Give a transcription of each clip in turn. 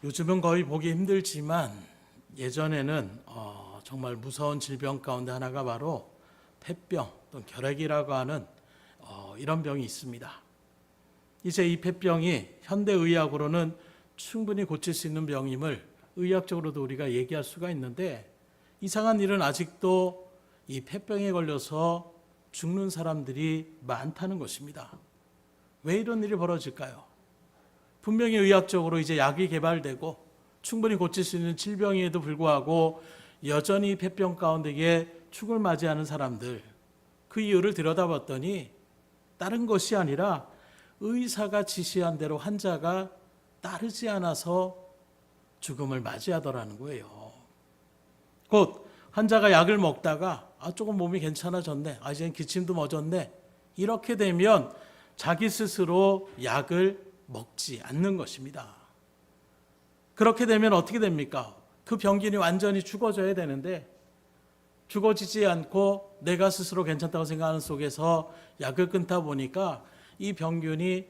요즘은 거의 보기 힘들지만 예전에는 정말 무서운 질병 가운데 하나가 바로 폐병 또는 결핵이라고 하는 이런 병이 있습니다. 이제 이 폐병이 현대의학으로는 충분히 고칠 수 있는 병임을 의학적으로도 우리가 얘기할 수가 있는데, 이상한 일은 아직도 이 폐병에 걸려서 죽는 사람들이 많다는 것입니다. 왜 이런 일이 벌어질까요? 분명히 의학적으로 이제 약이 개발되고 충분히 고칠 수 있는 질병에도 불구하고 여전히 폐병 가운데에 죽을 맞이하는 사람들, 그 이유를 들여다봤더니 다른 것이 아니라 의사가 지시한 대로 환자가 따르지 않아서 죽음을 맞이하더라는 거예요. 곧 환자가 약을 먹다가 조금 몸이 괜찮아졌네, 이제는 기침도 멎었네, 이렇게 되면 자기 스스로 약을 먹지 않는 것입니다. 그렇게 되면 어떻게 됩니까? 그 병균이 완전히 죽어져야 되는데 죽어지지 않고 내가 스스로 괜찮다고 생각하는 속에서 약을 끊다 보니까 이 병균이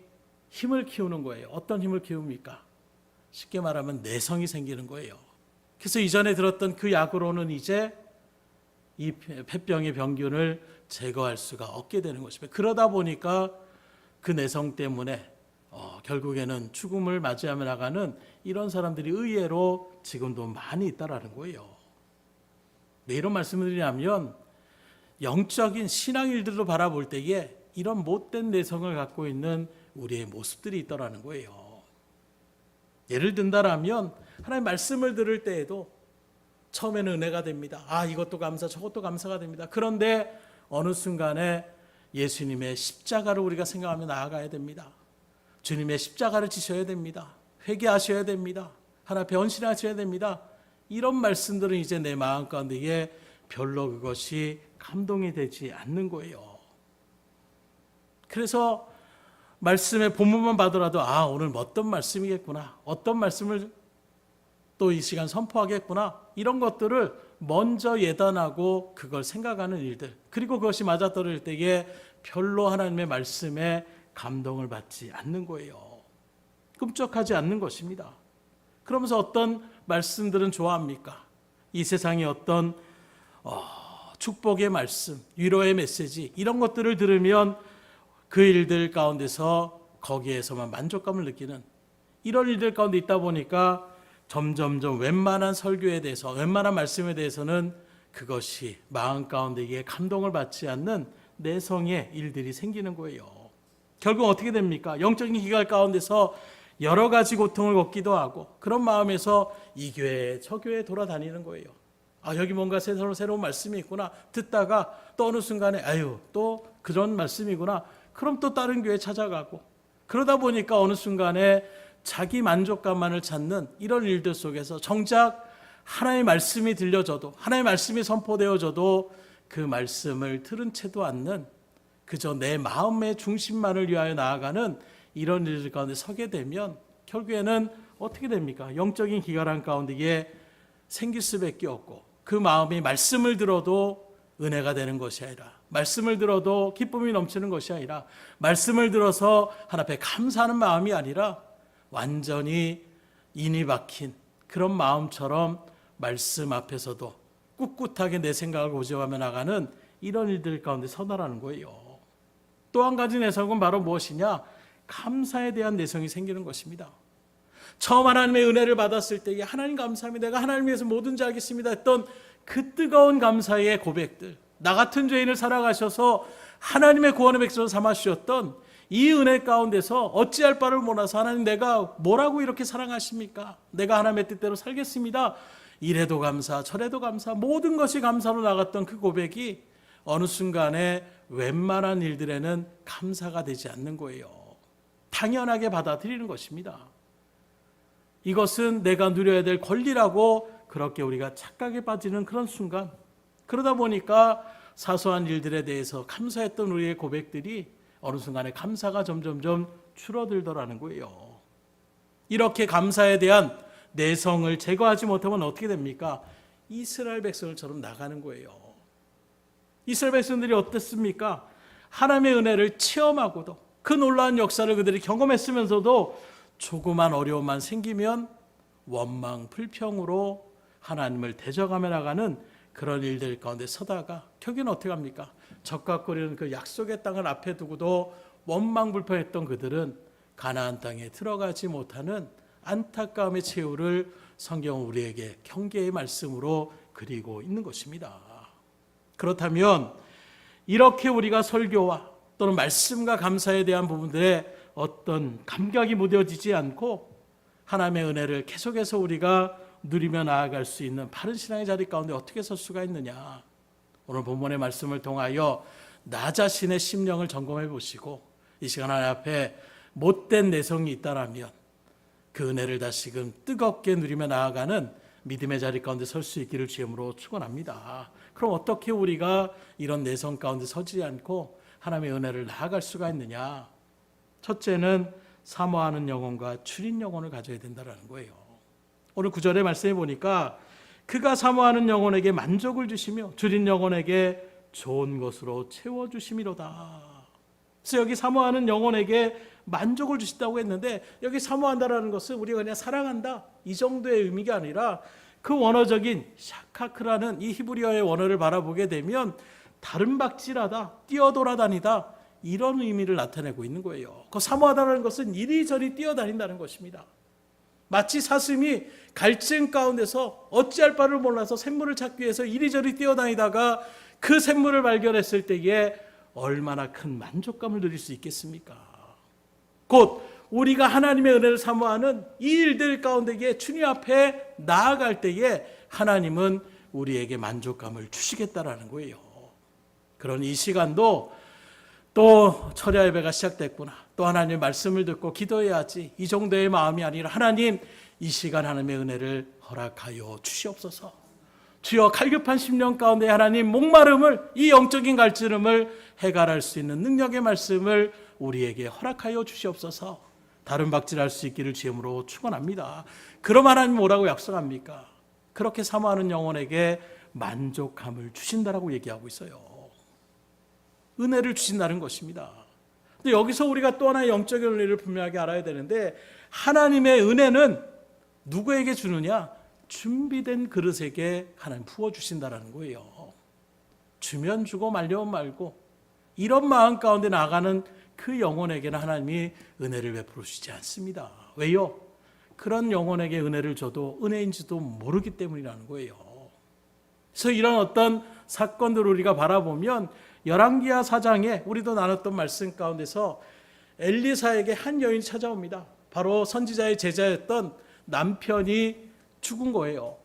힘을 키우는 거예요. 어떤 힘을 키웁니까? 쉽게 말하면 내성이 생기는 거예요. 그래서 이전에 들었던 그 약으로는 이제 이 폐병의 병균을 제거할 수가 없게 되는 것입니다. 그러다 보니까 그 내성 때문에 결국에는 죽음을 맞이하며 나가는 이런 사람들이 의외로 지금도 많이 있다라는 거예요. 왜 이런 말씀을 드리냐면, 영적인 신앙 일들로 바라볼 때에 이런 못된 내성을 갖고 있는 우리의 모습들이 있더라는 거예요. 예를 든다라면 하나님의 말씀을 들을 때에도 처음에는 은혜가 됩니다. 이것도 감사, 저것도 감사가 됩니다. 그런데 어느 순간에 예수님의 십자가를 우리가 생각하며 나아가야 됩니다. 주님의 십자가를 지셔야 됩니다. 회개하셔야 됩니다. 하나 변신하셔야 됩니다. 이런 말씀들은 이제 내 마음 가운데에 별로 그것이 감동이 되지 않는 거예요. 그래서 말씀의 본문만 봐더라도 오늘 어떤 말씀이겠구나, 어떤 말씀을 또 이 시간 선포하겠구나, 이런 것들을 먼저 예단하고 그걸 생각하는 일들, 그리고 그것이 맞아떨어질 때에 별로 하나님의 말씀에 감동을 받지 않는 거예요. 꿈쩍하지 않는 것입니다. 그러면서 어떤 말씀들은 좋아합니까? 이 세상의 어떤 축복의 말씀, 위로의 메시지, 이런 것들을 들으면 그 일들 가운데서 거기에서만 만족감을 느끼는 이런 일들 가운데 있다 보니까 점점점 웬만한 설교에 대해서, 웬만한 말씀에 대해서는 그것이 마음 가운데에 감동을 받지 않는 내성의 일들이 생기는 거예요. 결국 어떻게 됩니까? 영적인 기갈 가운데서 여러 가지 고통을 겪기도 하고, 그런 마음에서 이 교회 저 교회에 돌아다니는 거예요. 여기 뭔가 새로운 말씀이 있구나, 듣다가 또 어느 순간에 또 그런 말씀이구나, 그럼 또 다른 교회 찾아가고, 그러다 보니까 어느 순간에 자기 만족감만을 찾는 이런 일들 속에서 정작 하나님의 말씀이 들려져도, 하나님의 말씀이 선포되어져도 그 말씀을 들은 채도 않는, 그저 내 마음의 중심만을 위하여 나아가는 이런 일들 가운데 서게 되면 결국에는 어떻게 됩니까? 영적인 기갈한 가운데에 생길 수밖에 없고, 그 마음이 말씀을 들어도 은혜가 되는 것이 아니라, 말씀을 들어도 기쁨이 넘치는 것이 아니라, 말씀을 들어서 하나님 앞에 감사하는 마음이 아니라 완전히 인이 박힌 그런 마음처럼 말씀 앞에서도 꿋꿋하게 내 생각을 고집하며 나가는 이런 일들 가운데 서다라는 거예요. 또 한 가지 내성은 바로 무엇이냐? 감사에 대한 내성이 생기는 것입니다. 처음 하나님의 은혜를 받았을 때에 하나님 감사합니다, 내가 하나님 위해서 뭐든지 하겠습니다 했던 그 뜨거운 감사의 고백들, 나 같은 죄인을 살아가셔서 하나님의 구원의 백성을 삼아주셨던 이 은혜 가운데서 어찌할 바를 몰라서, 하나님 내가 뭐라고 이렇게 사랑하십니까? 내가 하나님의 뜻대로 살겠습니다, 이래도 감사 저래도 감사, 모든 것이 감사로 나갔던 그 고백이 어느 순간에 웬만한 일들에는 감사가 되지 않는 거예요. 당연하게 받아들이는 것입니다. 이것은 내가 누려야 될 권리라고 그렇게 우리가 착각에 빠지는 그런 순간, 그러다 보니까 사소한 일들에 대해서 감사했던 우리의 고백들이 어느 순간에 감사가 점점점 줄어들더라는 거예요. 이렇게 감사에 대한 내성을 제거하지 못하면 어떻게 됩니까? 이스라엘 백성들처럼 나가는 거예요. 이스라엘 백성들이 어땠습니까? 하나님의 은혜를 체험하고도 그 놀라운 역사를 그들이 경험했으면서도 조그만 어려움만 생기면 원망 불평으로 하나님을 대적하며 나가는 그런 일들 가운데 서다가 결국에는 어떻게 합니까? 적각거리는 그 약속의 땅을 앞에 두고도 원망 불평했던 그들은 가나안 땅에 들어가지 못하는 안타까움의 최후를 성경은 우리에게 경계의 말씀으로 그리고 있는 것입니다. 그렇다면 이렇게 우리가 설교와 또는 말씀과 감사에 대한 부분들에 어떤 감격이 무뎌지지 않고 하나님의 은혜를 계속해서 우리가 누리며 나아갈 수 있는 바른 신앙의 자리 가운데 어떻게 설 수가 있느냐. 오늘 본문의 말씀을 통하여 나 자신의 심령을 점검해 보시고 이 시간 하나님 앞에 못된 내성이 있다라면 그 은혜를 다시금 뜨겁게 누리며 나아가는 믿음의 자리 가운데 설 수 있기를 주님으로 축원합니다. 그럼 어떻게 우리가 이런 내성 가운데 서지 않고 하나님의 은혜를 나아갈 수가 있느냐? 첫째는 사모하는 영혼과 추린 영혼을 가져야 된다는 거예요. 오늘 9절의 말씀에 보니까 그가 사모하는 영혼에게 만족을 주시며 추린 영혼에게 좋은 것으로 채워주심이로다. 그래서 여기 사모하는 영혼에게 만족을 주신다고 했는데 여기 사모한다라는 것은 우리가 그냥 사랑한다 이 정도의 의미가 아니라 그 원어적인 샤카크라는 이 히브리어의 원어를 바라보게 되면 다른 박질하다, 뛰어돌아다니다 이런 의미를 나타내고 있는 거예요. 그 사모하다는 것은 이리저리 뛰어다닌다는 것입니다. 마치 사슴이 갈증 가운데서 어찌할 바를 몰라서 샘물을 찾기 위해서 이리저리 뛰어다니다가 그 샘물을 발견했을 때에 얼마나 큰 만족감을 누릴 수 있겠습니까? 곧 우리가 하나님의 은혜를 사모하는 이 일들 가운데에 주님 앞에 나아갈 때에 하나님은 우리에게 만족감을 주시겠다라는 거예요. 그런 이 시간도 또 철야 예배가 시작됐구나. 또 하나님의 말씀을 듣고 기도해야지. 이 정도의 마음이 아니라 하나님 이 시간 하나님의 은혜를 허락하여 주시옵소서. 주여 갈급한 심령 가운데 하나님 목마름을 이 영적인 갈증을 해결할 수 있는 능력의 말씀을 우리에게 허락하여 주시옵소서. 다른 박질할 수 있기를 주님으로 축원합니다. 그럼 하나님 뭐라고 약속합니까? 그렇게 사모하는 영혼에게 만족함을 주신다라고 얘기하고 있어요. 은혜를 주신다는 것입니다. 근데 여기서 우리가 또 하나의 영적인 은혜를 분명하게 알아야 되는데 하나님의 은혜는 누구에게 주느냐? 준비된 그릇에게 하나님 부어주신다는 거예요. 주면 주고 말려면 말고 이런 마음 가운데 나가는 그 영혼에게는 하나님이 은혜를 베풀어 주지 않습니다. 왜요? 그런 영혼에게 은혜를 줘도 은혜인지도 모르기 때문이라는 거예요. 그래서 이런 어떤 사건들을 우리가 바라보면 열왕기하 4장에 우리도 나눴던 말씀 가운데서 엘리사에게 한 여인이 찾아옵니다. 바로 선지자의 제자였던 남편이 죽은 거예요.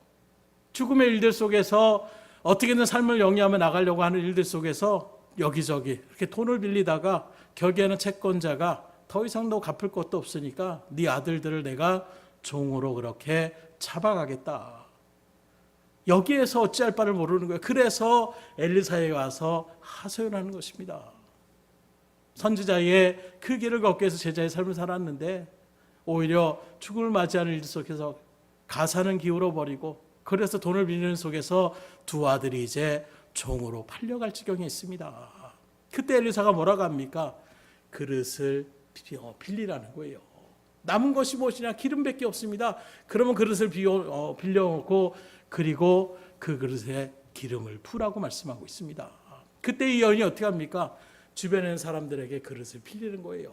죽음의 일들 속에서 어떻게든 삶을 영위하며 나가려고 하는 일들 속에서 여기저기 이렇게 돈을 빌리다가 결국에는 채권자가 더 이상 너 갚을 것도 없으니까 네 아들들을 내가 종으로 그렇게 잡아가겠다. 여기에서 어찌할 바를 모르는 거예요. 그래서 엘리사에 와서 하소연하는 것입니다. 선지자의 그 길을 걷기 위해서 제자의 삶을 살았는데 오히려 죽음을 맞이하는 일 속에서 가사는 기울어버리고 그래서 돈을 빌리는 속에서 두 아들이 이제 종으로 팔려갈 지경에 있습니다. 그때 엘리사가 뭐라고 합니까? 그릇을 빌리라는 거예요. 남은 것이 무엇이냐? 기름밖에 없습니다. 그러면 그릇을 빌려놓고 그리고 그 그릇에 기름을 부으라고 말씀하고 있습니다. 그때 이 여인이 어떻게 합니까? 주변에 있는 사람들에게 그릇을 빌리는 거예요.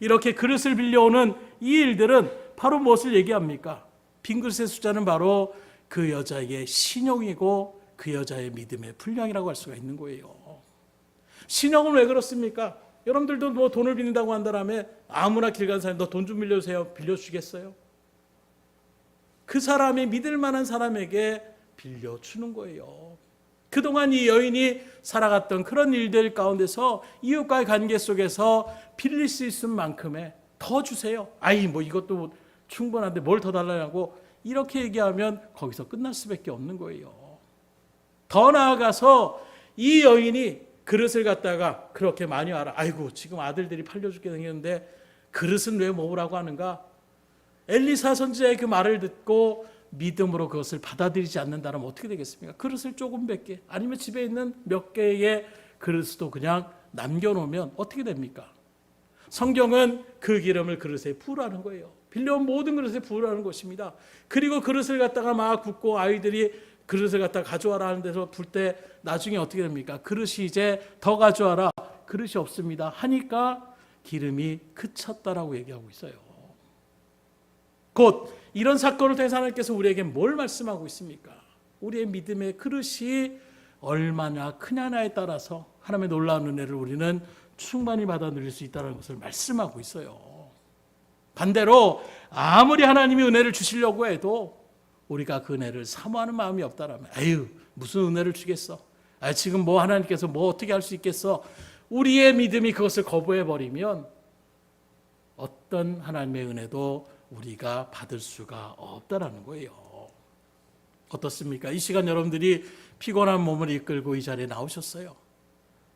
이렇게 그릇을 빌려오는 이 일들은 바로 무엇을 얘기합니까? 빈 그릇의 숫자는 바로 그 여자의 신용이고 그 여자의 믿음의 분량이라고 할 수가 있는 거예요. 신용은 왜 그렇습니까? 여러분들도 뭐 돈을 빌린다고 한다라면 아무나 길 가는 사람이 너 돈 좀 빌려주세요. 빌려주겠어요? 그 사람이 믿을 만한 사람에게 빌려주는 거예요. 그동안 이 여인이 살아갔던 그런 일들 가운데서 이웃과의 관계 속에서 빌릴 수 있을 만큼의 더 주세요. 아이 뭐 이것도 충분한데 뭘 더 달라고 이렇게 얘기하면 거기서 끝날 수밖에 없는 거예요. 더 나아가서 이 여인이 그릇을 갖다가 그렇게 많이 알아. 아이고 지금 아들들이 팔려 죽게 생겼는데 그릇은 왜 모으라고 하는가? 엘리사 선지자의 그 말을 듣고 믿음으로 그것을 받아들이지 않는다면 어떻게 되겠습니까? 그릇을 조금 몇 개 아니면 집에 있는 몇 개의 그릇도 그냥 남겨놓으면 어떻게 됩니까? 성경은 그 기름을 그릇에 부으라는 거예요. 빌려온 모든 그릇에 부으라는 것입니다. 그리고 그릇을 갖다가 막 붓고 아이들이 그릇을 갖다가 가져와라 하는 데서 불 때 나중에 어떻게 됩니까? 그릇이 이제 더 가져와라. 그릇이 없습니다. 하니까 기름이 그쳤다라고 얘기하고 있어요. 곧 이런 사건을 통해서 하나님께서 우리에게 뭘 말씀하고 있습니까? 우리의 믿음의 그릇이 얼마나 크냐냐에 따라서 하나님의 놀라운 은혜를 우리는 충만히 받아 누릴 수 있다는 것을 말씀하고 있어요. 반대로 아무리 하나님이 은혜를 주시려고 해도 우리가 그 은혜를 사모하는 마음이 없다라면 아유 무슨 은혜를 주겠어? 지금 뭐 하나님께서 뭐 어떻게 할 수 있겠어? 우리의 믿음이 그것을 거부해버리면 어떤 하나님의 은혜도 우리가 받을 수가 없다라는 거예요. 어떻습니까? 이 시간 여러분들이 피곤한 몸을 이끌고 이 자리에 나오셨어요.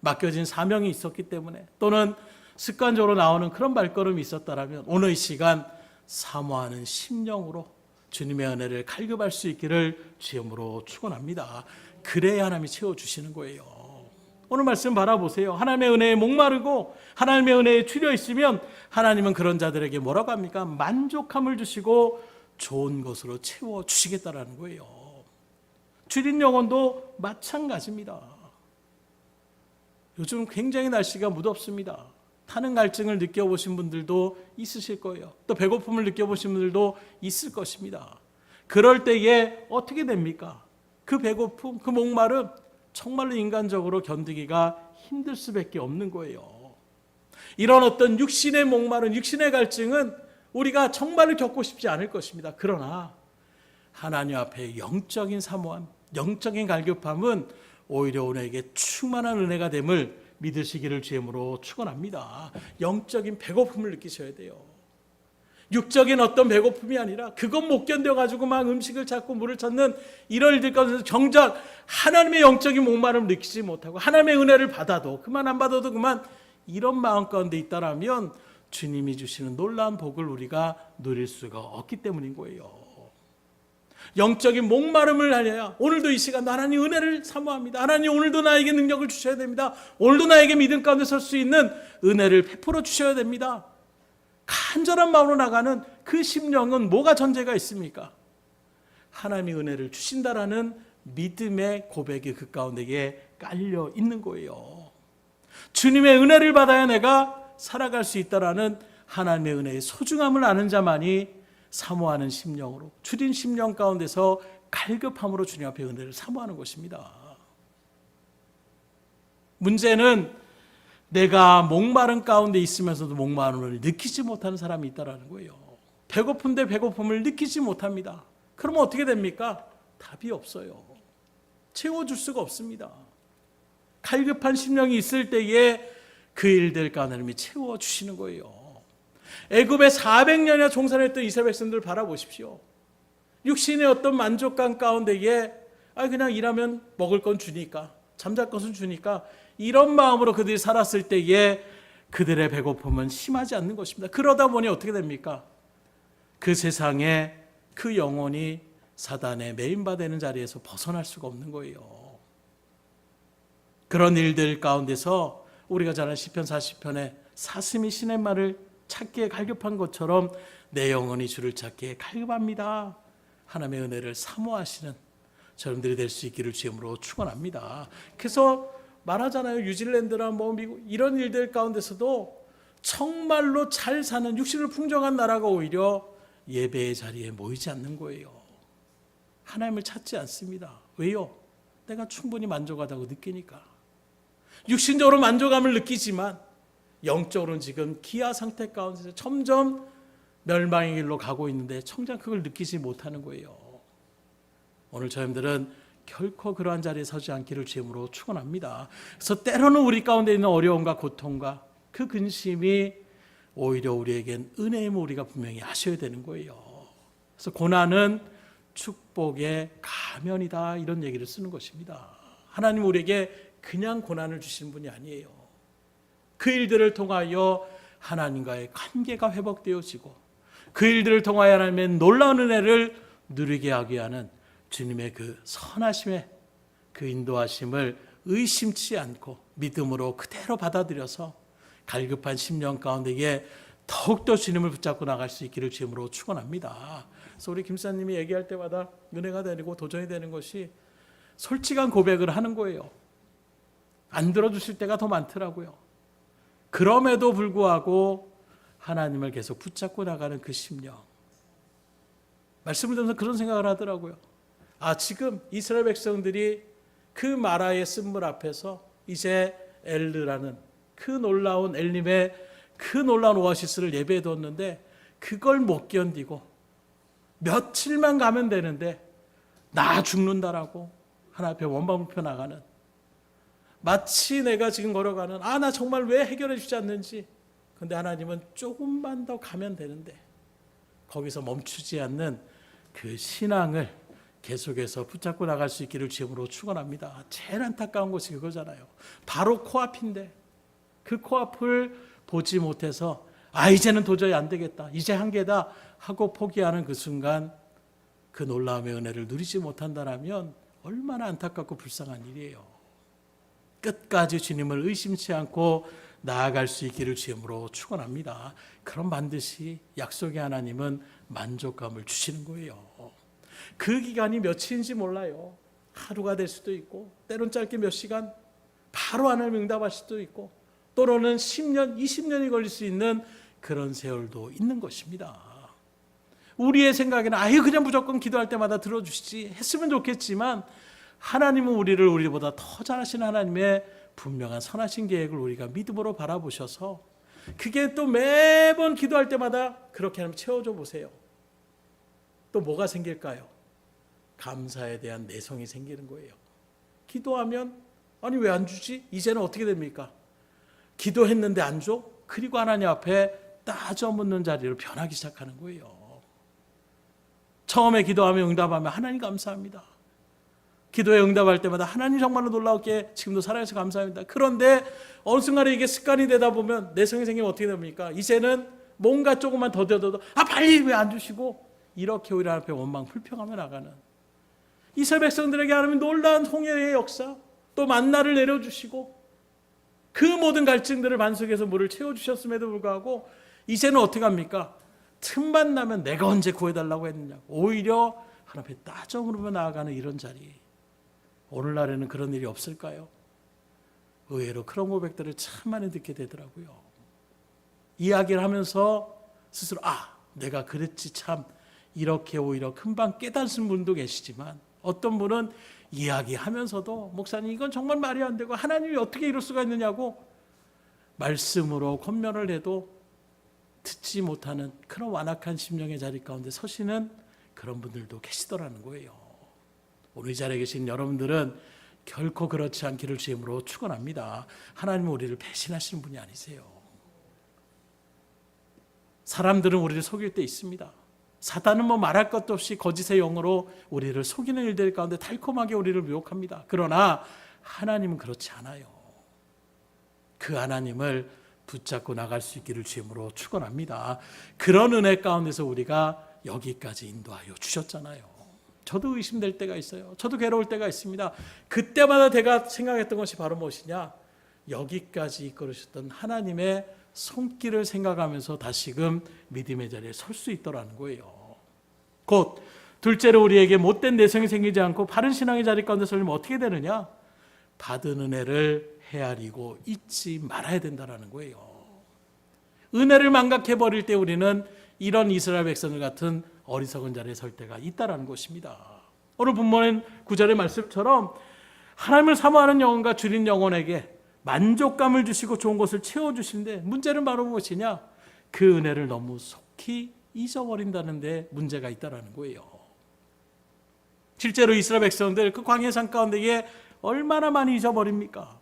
맡겨진 사명이 있었기 때문에 또는 습관적으로 나오는 그런 발걸음이 있었다면 오늘 이 시간 사모하는 심령으로 주님의 은혜를 갈급할 수 있기를 주님으로 축원합니다. 그래야 하나님이 채워주시는 거예요. 오늘 말씀 바라보세요. 하나님의 은혜에 목마르고 하나님의 은혜에 추려 있으면 하나님은 그런 자들에게 뭐라고 합니까? 만족함을 주시고 좋은 것으로 채워주시겠다라는 거예요. 주린 영혼도 마찬가지입니다. 요즘 굉장히 날씨가 무덥습니다. 타는 갈증을 느껴보신 분들도 있으실 거예요. 또 배고픔을 느껴보신 분들도 있을 것입니다. 그럴 때에 어떻게 됩니까? 그 배고픔, 그 목마름 정말로 인간적으로 견디기가 힘들 수밖에 없는 거예요. 이런 어떤 육신의 목마름, 육신의 갈증은 우리가 정말로 겪고 싶지 않을 것입니다. 그러나 하나님 앞에 영적인 사모함, 영적인 갈급함은 오히려 우리에게 충만한 은혜가 됨을 믿으시기를 주님으로 축원합니다. 영적인 배고픔을 느끼셔야 돼요. 육적인 어떤 배고픔이 아니라 그것 못 견뎌가지고 막 음식을 찾고 물을 찾는 이런 일들 가운데서 정작 하나님의 영적인 목마름을 느끼지 못하고 하나님의 은혜를 받아도 그만 안 받아도 그만 이런 마음 가운데 있다라면 주님이 주시는 놀라운 복을 우리가 누릴 수가 없기 때문인 거예요. 영적인 목마름을 하려야 오늘도 이 시간 하나님 은혜를 사모합니다. 하나님 오늘도 나에게 능력을 주셔야 됩니다. 오늘도 나에게 믿음 가운데 설 수 있는 은혜를 베풀어 주셔야 됩니다. 간절한 마음으로 나가는 그 심령은 뭐가 전제가 있습니까? 하나님이 은혜를 주신다라는 믿음의 고백이 그 가운데에 깔려 있는 거예요. 주님의 은혜를 받아야 내가 살아갈 수 있다라는 하나님의 은혜의 소중함을 아는 자만이 사모하는 심령으로 주린 심령 가운데서 갈급함으로 주님 앞에 은혜를 사모하는 것입니다. 문제는 내가 목마른 가운데 있으면서도 목마름을 느끼지 못하는 사람이 있다는 거예요. 배고픈데 배고픔을 느끼지 못합니다. 그러면 어떻게 됩니까? 답이 없어요. 채워줄 수가 없습니다. 갈급한 심령이 있을 때에 그 일들 가운데 하나님이 채워주시는 거예요. 애굽에 400년이나 종살했던 이스라엘 백성들을 바라보십시오. 육신의 어떤 만족감 가운데에 그냥 일하면 먹을 건 주니까 잠잘 것은 주니까 이런 마음으로 그들이 살았을 때에 그들의 배고픔은 심하지 않는 것입니다. 그러다 보니 어떻게 됩니까? 그 세상에 그 영혼이 사단의 메인바되는 자리에서 벗어날 수가 없는 거예요. 그런 일들 가운데서 우리가 잘 아는 시편 40편에 사슴이 신의 말을 찾기에 갈급한 것처럼 내 영혼이 주를 찾기에 갈급합니다. 하나님의 은혜를 사모하시는 여러분들이 될 수 있기를 주님으로 축원합니다. 그래서 말하잖아요. 뉴질랜드나 뭐 미국 이런 일들 가운데서도 정말로 잘 사는 육신을 풍성한 나라가 오히려 예배의 자리에 모이지 않는 거예요. 하나님을 찾지 않습니다. 왜요? 내가 충분히 만족하다고 느끼니까. 육신적으로 만족감을 느끼지만 영적으로는 지금 기아 상태 가운데서 점점 멸망의 길로 가고 있는데 정작 그걸 느끼지 못하는 거예요. 오늘 저희들은 결코 그러한 자리에 서지 않기를 주님으로 축원합니다. 그래서 때로는 우리 가운데 있는 어려움과 고통과 그 근심이 오히려 우리에겐 은혜임을 우리가 분명히 아셔야 되는 거예요. 그래서 고난은 축복의 가면이다 이런 얘기를 쓰는 것입니다. 하나님 우리에게 그냥 고난을 주시는 분이 아니에요. 그 일들을 통하여 하나님과의 관계가 회복되어지고 그 일들을 통하여 하나님의 놀라운 은혜를 누리게 하게 하는 주님의 그 선하심의 그 인도하심을 의심치 않고 믿음으로 그대로 받아들여서 갈급한 심령 가운데에 더욱더 주님을 붙잡고 나갈 수 있기를 주님으로 축원합니다. 그래서 우리 김사님이 얘기할 때마다 은혜가 되고 도전이 되는 것이 솔직한 고백을 하는 거예요. 안 들어주실 때가 더 많더라고요. 그럼에도 불구하고 하나님을 계속 붙잡고 나가는 그 심령. 말씀을 들으면서 그런 생각을 하더라고요. 지금 이스라엘 백성들이 그 마라의 쓴물 앞에서 이제 엘르라는 그 놀라운 엘림의 그 놀라운 오아시스를 예배해 뒀는데 그걸 못 견디고 며칠만 가면 되는데 나 죽는다라고 하나님 앞에 원방불표 나가는, 마치 내가 지금 걸어가는 나 정말 왜 해결해 주지 않는지, 근데 하나님은 조금만 더 가면 되는데 거기서 멈추지 않는 그 신앙을 계속해서 붙잡고 나갈 수 있기를 주님으로 축원합니다. 제일 안타까운 것이 그거잖아요. 바로 코앞인데 그 코앞을 보지 못해서 이제는 도저히 안 되겠다, 이제 한계다 하고 포기하는 그 순간 그 놀라움의 은혜를 누리지 못한다면 얼마나 안타깝고 불쌍한 일이에요. 끝까지 주님을 의심치 않고 나아갈 수 있기를 주님으로 축원합니다. 그럼 반드시 약속의 하나님은 만족감을 주시는 거예요. 그 기간이 며칠인지 몰라요. 하루가 될 수도 있고 때론 짧게 몇 시간 바로 하나님 응답할 수도 있고 또는 10년, 20년이 걸릴 수 있는 그런 세월도 있는 것입니다. 우리의 생각에는 그냥 무조건 기도할 때마다 들어주시지 했으면 좋겠지만 하나님은 우리보다 더 잘하시는 하나님의 분명한 선하신 계획을 우리가 믿음으로 바라보셔서 그게 또 매번 기도할 때마다 그렇게 하면 채워줘 보세요. 또 뭐가 생길까요? 감사에 대한 내성이 생기는 거예요. 기도하면 왜 안 주지? 이제는 어떻게 됩니까? 기도했는데 안 줘? 그리고 하나님 앞에 따져 묻는 자리로 변하기 시작하는 거예요. 처음에 기도하면 응답하면 하나님 감사합니다. 기도에 응답할 때마다 하나님 정말로 놀라웠기에 지금도 살아계셔서 감사합니다. 그런데 어느 순간에 이게 습관이 되다 보면 내성이 생기면 어떻게 됩니까? 이제는 뭔가 조금만 더 되어도 빨리 왜 안 주시고, 이렇게 오히려 앞에 원망 불평하며 나가는 이스라엘 백성들에게 하나님 놀라운 홍해의 역사, 또 만나를 내려주시고 그 모든 갈증들을 반석에서 물을 채워주셨음에도 불구하고 이제는 어떻게 합니까? 틈만 나면 내가 언제 구해달라고 했느냐, 오히려 하나님 앞에 따져 물으며 나아가는 이런 자리. 오늘날에는 그런 일이 없을까요? 의외로 그런 고백들을 참 많이 듣게 되더라고요. 이야기를 하면서 스스로 내가 그랬지 참, 이렇게 오히려 금방 깨닫는 분도 계시지만 어떤 분은 이야기하면서도 목사님 이건 정말 말이 안 되고 하나님이 어떻게 이럴 수가 있느냐고 말씀으로 권면을 해도 듣지 못하는 그런 완악한 심령의 자리 가운데 서시는 그런 분들도 계시더라는 거예요. 오늘 이 자리에 계신 여러분들은 결코 그렇지 않기를 주님으로 축원합니다. 하나님은 우리를 배신하시는 분이 아니세요. 사람들은 우리를 속일 때 있습니다. 사단은 말할 것도 없이 거짓의 영으로 우리를 속이는 일들 가운데 달콤하게 우리를 유혹합니다. 그러나 하나님은 그렇지 않아요. 그 하나님을 붙잡고 나갈 수 있기를 주님으로 축원합니다. 그런 은혜 가운데서 우리가 여기까지 인도하여 주셨잖아요. 저도 의심될 때가 있어요. 저도 괴로울 때가 있습니다. 그때마다 제가 생각했던 것이 바로 무엇이냐, 여기까지 이끌으셨던 하나님의 손길을 생각하면서 다시금 믿음의 자리에 설 수 있더라는 거예요. 곧 둘째로 우리에게 못된 내성이 생기지 않고 바른 신앙의 자리 가운데 서려면 어떻게 되느냐, 받은 은혜를 헤아리고 잊지 말아야 된다는 거예요. 은혜를 망각해버릴 때 우리는 이런 이스라엘 백성들 같은 어리석은 자리에 설 때가 있다는 것입니다. 오늘 본문의 9절의 말씀처럼 하나님을 사모하는 영혼과 줄인 영혼에게 만족감을 주시고 좋은 것을 채워주시는데 문제는 바로 무엇이냐, 그 은혜를 너무 속히 잊어버린다는 데 문제가 있다는 거예요. 실제로 이스라엘 백성들 그 광야산 가운데에 얼마나 많이 잊어버립니까?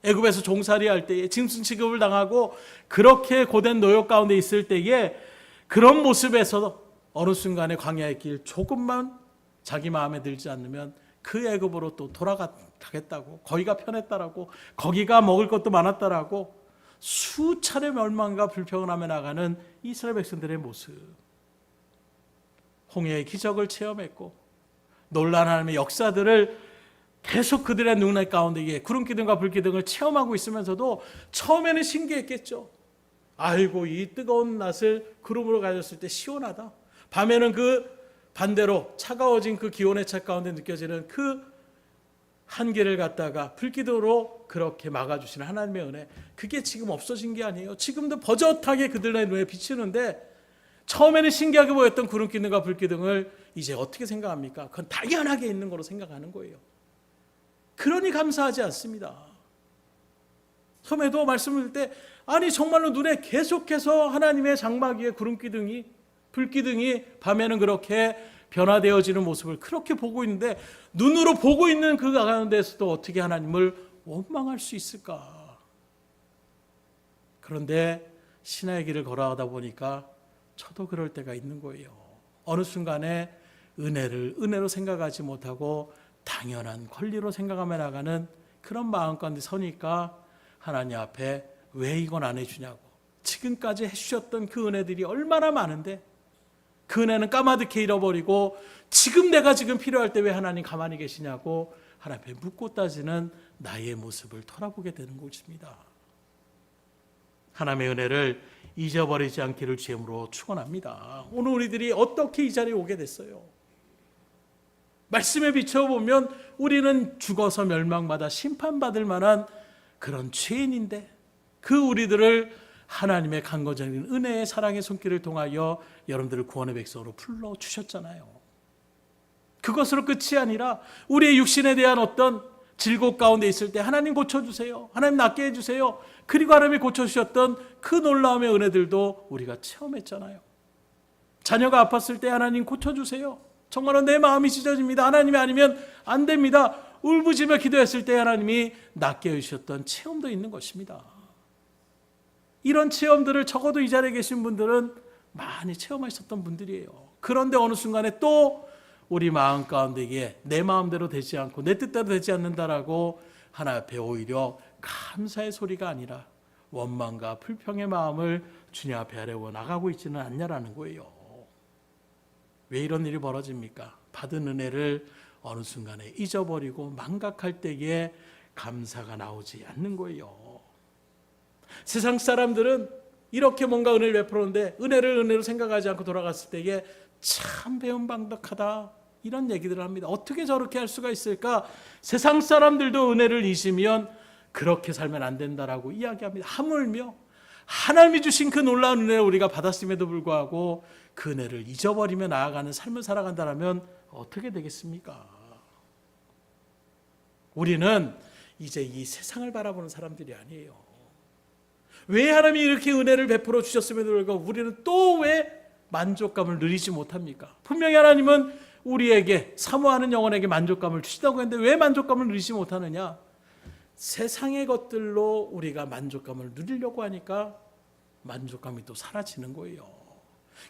애굽에서 종살이 할 때에 짐승 취급을 당하고 그렇게 고된 노역 가운데 있을 때에 그런 모습에서 어느 순간에 광야의 길 조금만 자기 마음에 들지 않으면 그 애굽으로 또 돌아가겠다고, 거기가 편했다라고, 거기가 먹을 것도 많았다라고 수차례 멸망과 불평을 하며 나가는 이스라엘 백성들의 모습. 홍해의 기적을 체험했고 놀라운 하나님의 역사들을 계속 그들의 눈의 가운데 구름 기둥과 불 기둥을 체험하고 있으면서도 처음에는 신기했겠죠. 아이고 이 뜨거운 낫을 구름으로 가졌을 때 시원하다. 밤에는 그 반대로 차가워진 그 기온의 차 가운데 느껴지는 그 한계를 갖다가 불기도로 그렇게 막아주시는 하나님의 은혜, 그게 지금 없어진 게 아니에요. 지금도 버젓하게 그들의 눈에 비치는데 처음에는 신기하게 보였던 구름기둥과 불기둥을 이제 어떻게 생각합니까? 그건 당연하게 있는 거로 생각하는 거예요. 그러니 감사하지 않습니다. 처음에도 말씀을 드릴 때 아니 정말로 눈에 계속해서 하나님의 장막 위에 구름기둥이 불기둥이 밤에는 그렇게 변화되어지는 모습을 그렇게 보고 있는데 눈으로 보고 있는 그 가운데서도 어떻게 하나님을 원망할 수 있을까? 그런데 신앙의 길을 걸어가다 보니까 저도 그럴 때가 있는 거예요. 어느 순간에 은혜를 은혜로 생각하지 못하고 당연한 권리로 생각하며 나가는 그런 마음 가운데 서니까 하나님 앞에 왜 이건 안 해주냐고, 지금까지 해주셨던 그 은혜들이 얼마나 많은데 그 은혜는 까마득히 잃어버리고 지금 내가 지금 필요할 때 왜 하나님 가만히 계시냐고 하나님 앞에 묻고 따지는 나의 모습을 돌아보게 되는 것입니다. 하나님의 은혜를 잊어버리지 않기를 주임으로 축원합니다. 오늘 우리들이 어떻게 이 자리에 오게 됐어요? 말씀에 비춰보면 우리는 죽어서 멸망받아 심판받을 만한 그런 죄인인데 그 우리들을 하나님의 강건적인 은혜의 사랑의 손길을 통하여 여러분들을 구원의 백성으로 불러주셨잖아요. 그것으로 끝이 아니라 우리의 육신에 대한 어떤 질곡 가운데 있을 때 하나님 고쳐주세요, 하나님 낫게 해주세요, 그리고 하나님이 고쳐주셨던 그 놀라움의 은혜들도 우리가 체험했잖아요. 자녀가 아팠을 때 하나님 고쳐주세요, 정말로 내 마음이 찢어집니다, 하나님이 아니면 안 됩니다, 울부짖으며 기도했을 때 하나님이 낫게 해주셨던 체험도 있는 것입니다. 이런 체험들을 적어도 이 자리에 계신 분들은 많이 체험하셨던 분들이에요. 그런데 어느 순간에 또 우리 마음 가운데에 내 마음대로 되지 않고 내 뜻대로 되지 않는다라고 하나님 앞에 오히려 감사의 소리가 아니라 원망과 불평의 마음을 주님 앞에 하려고 나가고 있지는 않냐라는 거예요. 왜 이런 일이 벌어집니까? 받은 은혜를 어느 순간에 잊어버리고 망각할 때에 감사가 나오지 않는 거예요. 세상 사람들은 이렇게 뭔가 은혜를 베풀었는데 은혜를 은혜로 생각하지 않고 돌아갔을 때에 참 배은방덕하다 이런 얘기들을 합니다. 어떻게 저렇게 할 수가 있을까? 세상 사람들도 은혜를 잊으면 그렇게 살면 안 된다라고 이야기합니다. 하물며 하나님이 주신 그 놀라운 은혜를 우리가 받았음에도 불구하고 그 은혜를 잊어버리며 나아가는 삶을 살아간다면 어떻게 되겠습니까? 우리는 이제 이 세상을 바라보는 사람들이 아니에요. 왜 하나님이 이렇게 은혜를 베풀어 주셨음에도 불구하고 우리는 또 왜 만족감을 누리지 못합니까? 분명히 하나님은 우리에게 사모하는 영혼에게 만족감을 주시다고 했는데 왜 만족감을 누리지 못하느냐? 세상의 것들로 우리가 만족감을 누리려고 하니까 만족감이 또 사라지는 거예요.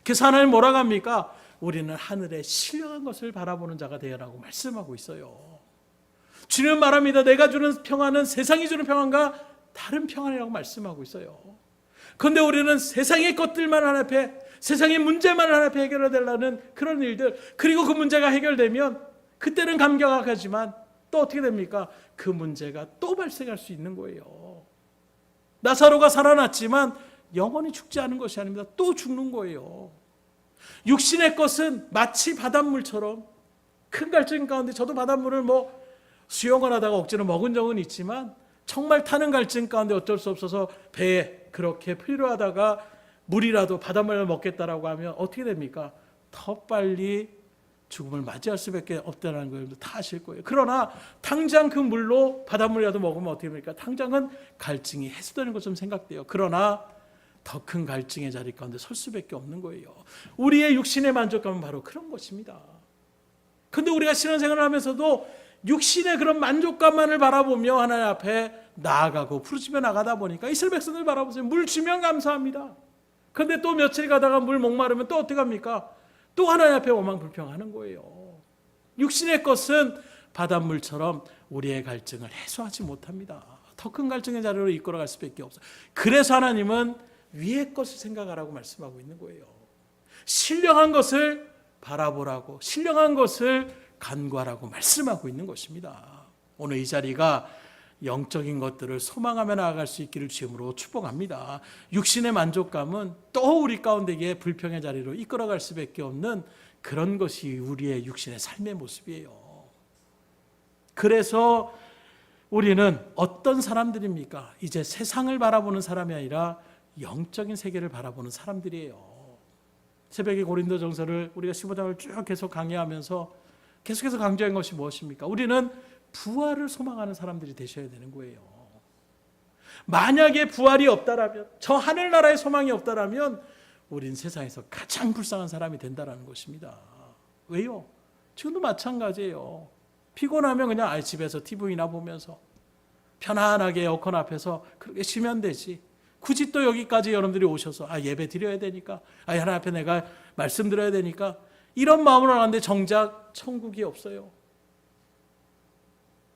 그래서 하나님 뭐라고 합니까? 우리는 하늘의 신령한 것을 바라보는 자가 되어라고 말씀하고 있어요. 주님은 말합니다. 내가 주는 평안은 세상이 주는 평안과 다른 평안이라고 말씀하고 있어요. 그런데 우리는 세상의 것들만 하나님께, 세상의 문제만 하나님께 해결해달라는 그런 일들, 그리고 그 문제가 해결되면 그때는 감격하지만 또 어떻게 됩니까? 그 문제가 또 발생할 수 있는 거예요. 나사로가 살아났지만 영원히 죽지 않은 것이 아닙니다. 또 죽는 거예요. 육신의 것은 마치 바닷물처럼 큰 갈증 가운데, 저도 바닷물을 수영을 하다가 억지로 먹은 적은 있지만 정말 타는 갈증 가운데 어쩔 수 없어서 배에 그렇게 필요하다가 물이라도 바닷물을 먹겠다라고 하면 어떻게 됩니까? 더 빨리 죽음을 맞이할 수밖에 없다는 걸 다 아실 거예요. 그러나 당장 그 물로 바닷물이라도 먹으면 어떻게 됩니까? 당장은 갈증이 해소되는 것처럼 생각돼요. 그러나 더 큰 갈증의 자리 가운데 설 수밖에 없는 거예요. 우리의 육신의 만족감은 바로 그런 것입니다. 그런데 우리가 신앙생활을 하면서도 육신의 그런 만족감만을 바라보며 하나님 앞에 나아가고 부르짖며 나가다 보니까 이스라엘 백성들 바라보세요. 물 주면 감사합니다. 그런데 또 며칠 가다가 물 목마르면 또 어떻게 합니까? 또 하나님 앞에 원망불평하는 거예요. 육신의 것은 바닷물처럼 우리의 갈증을 해소하지 못합니다. 더 큰 갈증의 자리로 이끌어갈 수밖에 없어요. 그래서 하나님은 위의 것을 생각하라고 말씀하고 있는 거예요. 신령한 것을 바라보라고, 신령한 것을 간구하라고 말씀하고 있는 것입니다. 오늘 이 자리가 영적인 것들을 소망하며 나아갈 수 있기를 주님으로 축복합니다. 육신의 만족감은 또 우리 가운데에 불평의 자리로 이끌어갈 수밖에 없는 그런 것이 우리의 육신의 삶의 모습이에요. 그래서 우리는 어떤 사람들입니까? 이제 세상을 바라보는 사람이 아니라 영적인 세계를 바라보는 사람들이에요. 새벽에 고린도전서를 우리가 15장을 쭉 계속 강의하면서 계속해서 강조한 것이 무엇입니까? 우리는 부활을 소망하는 사람들이 되셔야 되는 거예요. 만약에 부활이 없다라면, 저 하늘나라의 소망이 없다라면 우린 세상에서 가장 불쌍한 사람이 된다는 것입니다. 왜요? 지금도 마찬가지예요. 피곤하면 그냥 집에서 TV나 보면서 편안하게 에어컨 앞에서 그렇게 쉬면 되지. 굳이 또 여기까지 여러분들이 오셔서 예배 드려야 되니까, 하나님 앞에 내가 말씀 드려야 되니까, 이런 마음으로 하는데 정작 천국이 없어요.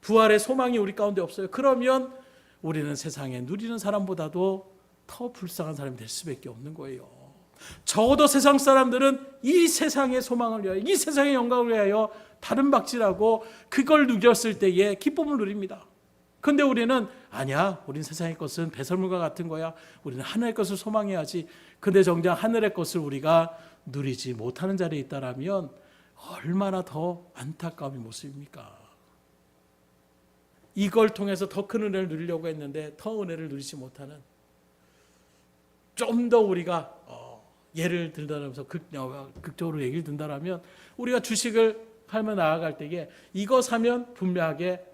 부활의 소망이 우리 가운데 없어요. 그러면 우리는 세상에 누리는 사람보다도 더 불쌍한 사람이 될 수밖에 없는 거예요. 적어도 세상 사람들은 이 세상의 소망을 위하여, 이 세상의 영광을 위하여 다른 박질하고 그걸 누렸을 때에 기쁨을 누립니다. 그런데 우리는 아니야, 우린 세상의 것은 배설물과 같은 거야. 우리는 하늘의 것을 소망해야지. 근데 정작 하늘의 것을 우리가 누리지 못하는 자리에 있다라면 얼마나 더 안타까운 모습입니까? 이걸 통해서 더 큰 은혜를 누리려고 했는데 더 은혜를 누리지 못하는, 좀 더 우리가 예를 들다면서 극적으로 얘기를 든다라면 우리가 주식을 팔며 나아갈 때에 이거 사면 분명하게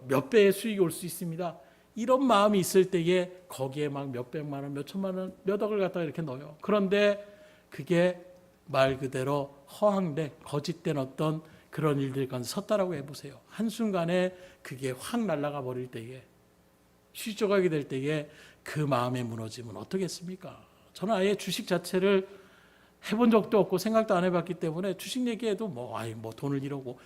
몇 배의 수익이 올 수 있습니다. 이런 마음이 있을 때에 거기에 막 몇백만 원, 몇천만 원, 몇 억을 갖다가 이렇게 넣어요. 그런데 그게 말 그대로 허황된, 거짓된 어떤 그런 일들 가운데 섰다라고 해보세요. 한순간에 그게 확 날아가 버릴 때에, 실족하게 될 때에 그 마음의 무너짐은 어떻겠습니까? 저는 아예 주식 자체를 해본 적도 없고 생각도 안 해봤기 때문에 주식 얘기해도 돈을 이러고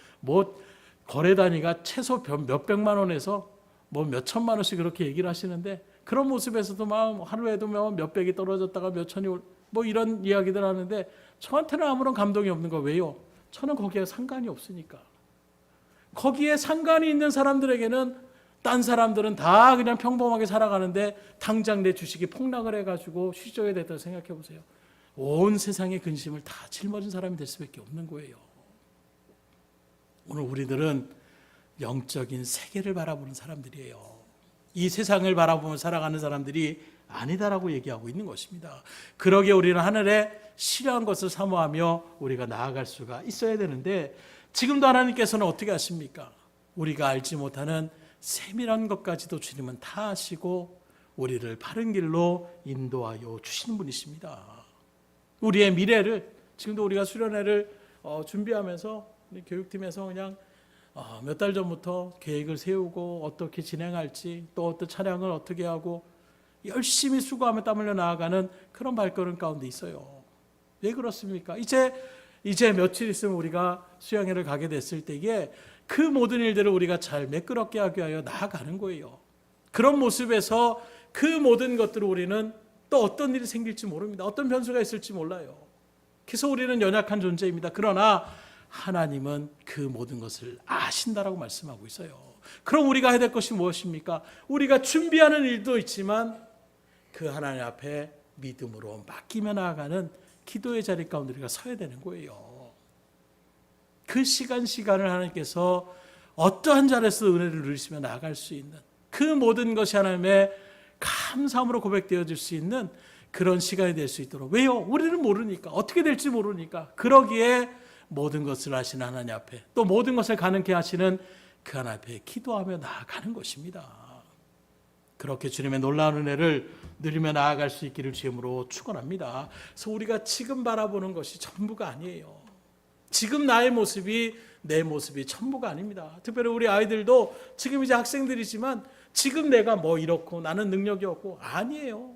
거래 단위가 최소 몇백만 원에서 몇천만 원씩 그렇게 얘기를 하시는데, 그런 모습에서도 하루에도 몇백이 떨어졌다가 몇천이 이런 이야기들 하는데 저한테는 아무런 감동이 없는 거. 왜요? 저는 거기에 상관이 없으니까. 거기에 상관이 있는 사람들에게는, 딴 사람들은 다 그냥 평범하게 살아가는데 당장 내 주식이 폭락을 해가지고 실족이 됐다고 생각해 보세요. 온 세상의 근심을 다 짊어진 사람이 될 수밖에 없는 거예요. 오늘 우리들은 영적인 세계를 바라보는 사람들이에요. 이 세상을 바라보며 살아가는 사람들이 아니다라고 얘기하고 있는 것입니다. 그러기에 우리는 하늘에 실현한 것을 사모하며 우리가 나아갈 수가 있어야 되는데, 지금도 하나님께서는 어떻게 하십니까? 우리가 알지 못하는 세밀한 것까지도 주님은 다 아시고 우리를 바른 길로 인도하여 주시는 분이십니다. 우리의 미래를, 지금도 우리가 수련회를 준비하면서 우리 교육팀에서 그냥 몇 달 전부터 계획을 세우고 어떻게 진행할지, 또 어떤 차량을 어떻게 하고 열심히 수고하며 땀 흘려 나아가는 그런 발걸음 가운데 있어요. 왜 그렇습니까? 이제 며칠 있으면 우리가 수양회를 가게 됐을 때에 그 모든 일들을 우리가 잘 매끄럽게 하기 위하여 나아가는 거예요. 그런 모습에서 그 모든 것들을 우리는 또 어떤 일이 생길지 모릅니다. 어떤 변수가 있을지 몰라요. 그래서 우리는 연약한 존재입니다. 그러나 하나님은 그 모든 것을 아신다라고 말씀하고 있어요. 그럼 우리가 해야 될 것이 무엇입니까? 우리가 준비하는 일도 있지만 그 하나님 앞에 믿음으로 맡기며 나아가는 기도의 자리 가운데 우리가 서야 되는 거예요. 그 시간을 하나님께서 어떠한 자리에서 은혜를 누리시며 나아갈 수 있는, 그 모든 것이 하나님의 감사함으로 고백되어질 수 있는 그런 시간이 될 수 있도록. 왜요? 우리는 모르니까, 어떻게 될지 모르니까. 그러기에 모든 것을 하시는 하나님 앞에, 또 모든 것을 가능케 하시는 그 하나님 앞에 기도하며 나아가는 것입니다. 그렇게 주님의 놀라운 은혜를 누리며 나아갈 수 있기를 주님으로 축원합니다. 그래서 우리가 지금 바라보는 것이 전부가 아니에요. 지금 나의 모습이, 내 모습이 전부가 아닙니다. 특별히 우리 아이들도 지금 이제 학생들이지만 지금 내가 이렇고 나는 능력이 없고, 아니에요.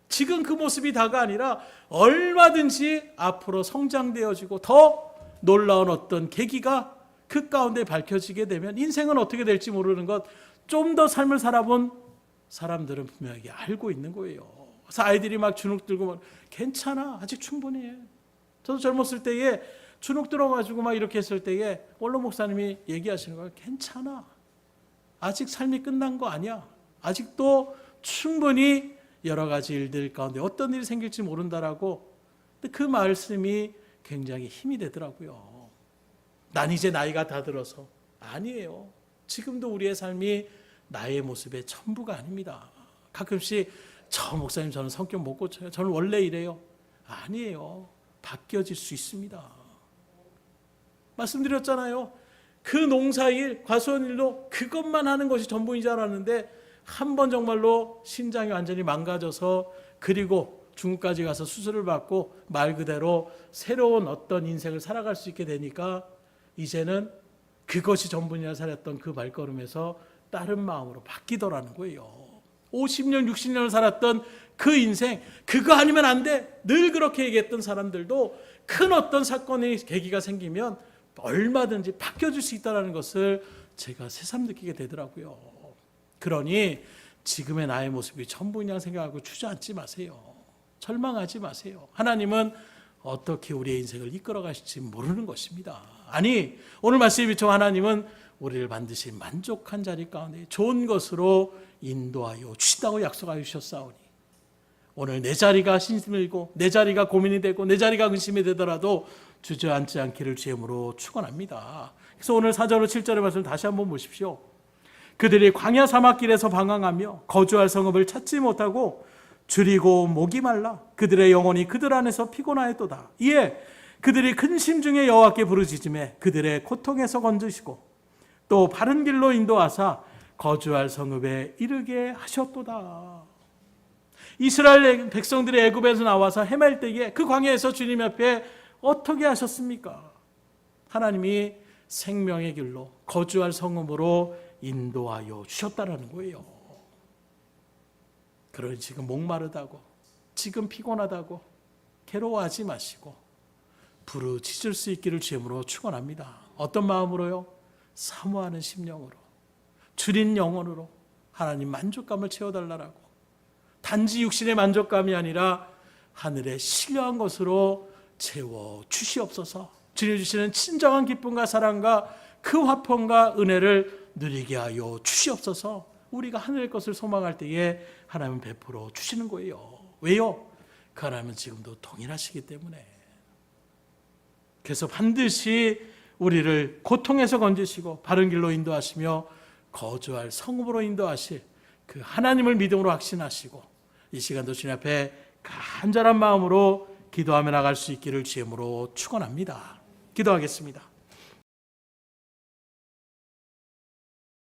지금 그 모습이 다가 아니라 얼마든지 앞으로 성장되어지고 더 놀라운 어떤 계기가 그 가운데 밝혀지게 되면 인생은 어떻게 될지 모르는 것, 좀 더 삶을 살아본 사람들은 분명히 알고 있는 거예요. 그래서 아이들이 막 주눅 들고 괜찮아, 아직 충분히 해. 저도 젊었을 때에 주눅 들어가지고 막 이렇게 했을 때에 원로 목사님이 얘기하시는 거예요. 괜찮아. 아직 삶이 끝난 거 아니야. 아직도 충분히 여러 가지 일들 가운데 어떤 일이 생길지 모른다라고. 근데 그 말씀이 굉장히 힘이 되더라고요. 난 이제 나이가 다 들어서. 아니에요. 지금도 우리의 삶이 나의 모습의 전부가 아닙니다. 가끔씩 저 목사님 저는 성격 못 고쳐요. 저는 원래 이래요. 아니에요. 바뀌어질 수 있습니다. 말씀드렸잖아요. 그 농사일, 과수원 일로 그것만 하는 것이 전부인 줄 알았는데 한 번 정말로 신장이 완전히 망가져서 그리고 중국까지 가서 수술을 받고 말 그대로 새로운 어떤 인생을 살아갈 수 있게 되니까 이제는 그것이 전부냐 살았던 그 발걸음에서 다른 마음으로 바뀌더라는 거예요. 50년, 60년을 살았던 그 인생, 그거 아니면 안 돼. 늘 그렇게 얘기했던 사람들도 큰 어떤 사건의 계기가 생기면 얼마든지 바뀌어질 수 있다는 것을 제가 새삼 느끼게 되더라고요. 그러니 지금의 나의 모습이 전부냐 생각하고 주저앉지 마세요. 절망하지 마세요. 하나님은 어떻게 우리의 인생을 이끌어 가실지 모르는 것입니다. 아니, 오늘 말씀에 비춰 하나님은 우리를 반드시 만족한 자리 가운데 좋은 것으로 인도하여 주신다고 약속하여 주셨사오니 오늘 내 자리가 힘들고 내 자리가 고민이 되고 내 자리가 근심이 되더라도 주저앉지 않기를 주임으로 축원합니다. 그래서 오늘 4절로 7절의 말씀을 다시 한번 보십시오. 그들이 광야 사막길에서 방황하며 거주할 성읍을 찾지 못하고 줄이고 목이 말라 그들의 영혼이 그들 안에서 피곤하였도다. 이에 그들이 근심 중에 여호와께 부르짖음에 그들의 고통에서 건지시고 또 바른 길로 인도하사 거주할 성읍에 이르게 하셨도다. 이스라엘 백성들이 애굽에서 나와서 헤맬 때에 그 광야에서 주님 앞에 어떻게 하셨습니까? 하나님이 생명의 길로 거주할 성읍으로 인도하여 주셨다라는 거예요. 그러니 지금 목마르다고 지금 피곤하다고 괴로워하지 마시고 부르짖을 수 있기를 주임으로 축원합니다. 어떤 마음으로요? 사모하는 심령으로 줄인 영혼으로 하나님 만족감을 채워달라고. 단지 육신의 만족감이 아니라 하늘의 신령한 것으로 채워 주시옵소서. 주님 주시는 친정한 기쁨과 사랑과 그 화평과 은혜를 누리게 하여 주시옵소서. 우리가 하늘의 것을 소망할 때에 하나님은 베풀어 주시는 거예요. 왜요? 그 하나님은 지금도 동일하시기 때문에. 그래서 반드시 우리를 고통에서 건지시고 바른 길로 인도하시며 거주할 성읍으로 인도하실 그 하나님을 믿음으로 확신하시고 이 시간도 주님 앞에 간절한 마음으로 기도하며 나갈 수 있기를 주임으로 축원합니다. 기도하겠습니다.